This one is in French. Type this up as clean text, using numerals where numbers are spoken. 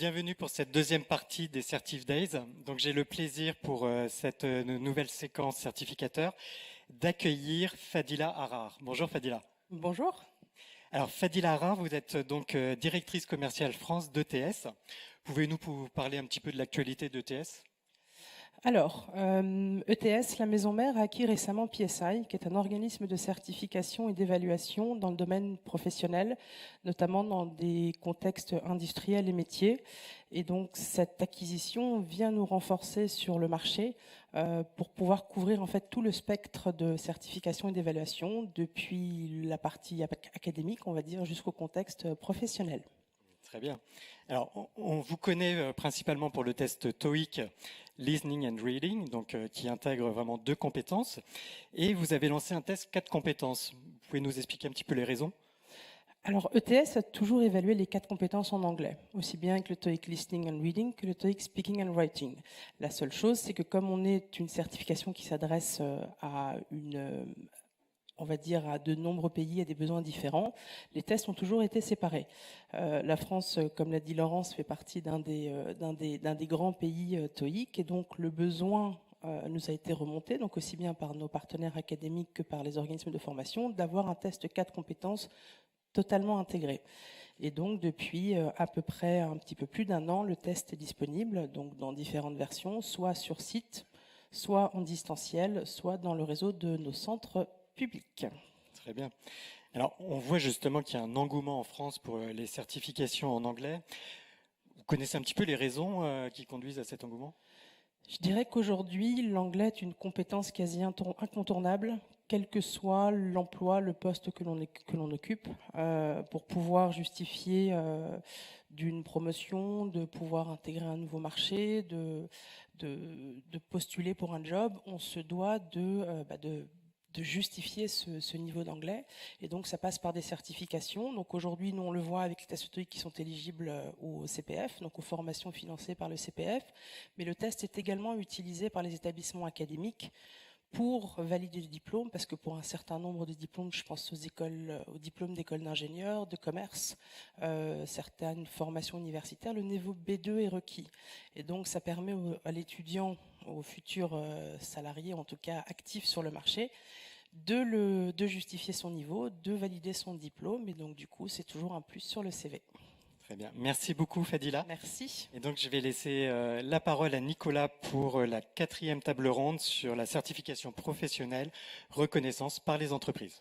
bienvenue pour cette deuxième partie des Certif Days. Donc j'ai le plaisir pour cette nouvelle séquence certificateur d'accueillir Fadila Harar. Bonjour Fadila. Bonjour. Alors Fadila Harar, vous êtes donc directrice commerciale France d'ETS. Pouvez-nous parler un petit peu de l'actualité d'ETS? Alors, ETS, la maison mère, a acquis récemment PSI, qui est un organisme de certification et d'évaluation dans le domaine professionnel, notamment dans des contextes industriels et métiers. Et donc, cette acquisition vient nous renforcer sur le marché pour pouvoir couvrir en fait tout le spectre de certification et d'évaluation, depuis la partie académique, on va dire, jusqu'au contexte professionnel. Très bien. Alors, on vous connaît principalement pour le test TOEIC, Listening and Reading, donc qui intègre vraiment 2 compétences. Et vous avez lancé un test 4 compétences. Vous pouvez nous expliquer un petit peu les raisons? Alors, ETS a toujours évalué les 4 compétences en anglais, aussi bien avec le TOEIC Listening and Reading que le TOEIC Speaking and Writing. La seule chose, c'est que comme on est une certification qui s'adresse à on va dire à de nombreux pays et des besoins différents, les tests ont toujours été séparés. La France, comme l'a dit Laurence, fait partie d'un des grands pays TOEIC, et donc le besoin nous a été remonté, donc aussi bien par nos partenaires académiques que par les organismes de formation, d'avoir un test 4 compétences totalement intégré. Et donc depuis à peu près un petit peu plus d'1 an, le test est disponible donc dans différentes versions, soit sur site, soit en distanciel, soit dans le réseau de nos centres publics. Très bien. Alors, on voit justement qu'il y a un engouement en France pour les certifications en anglais. Vous connaissez un petit peu les raisons qui conduisent à cet engouement? Je dirais qu'aujourd'hui, l'anglais est une compétence quasi incontournable, quel que soit l'emploi, le poste que l'on occupe, pour pouvoir justifier d'une promotion, de pouvoir intégrer un nouveau marché, de postuler pour un job. On se doit de justifier ce niveau d'anglais, et donc ça passe par des certifications. Donc aujourd'hui, nous on le voit avec les tests TOEIC qui sont éligibles au CPF, donc aux formations financées par le CPF, mais le test est également utilisé par les établissements académiques pour valider le diplôme, parce que pour un certain nombre de diplômes, je pense aux diplômes d'école d'ingénieur, de commerce, certaines formations universitaires, le niveau B2 est requis. Et donc ça permet à l'étudiant, au futur salarié, en tout cas actif sur le marché, de justifier son niveau, de valider son diplôme, et donc du coup c'est toujours un plus sur le CV. Très bien. Merci beaucoup Fadila. Merci. Et donc je vais laisser la parole à Nicolas pour la 4e table ronde sur la certification professionnelle reconnaissance par les entreprises.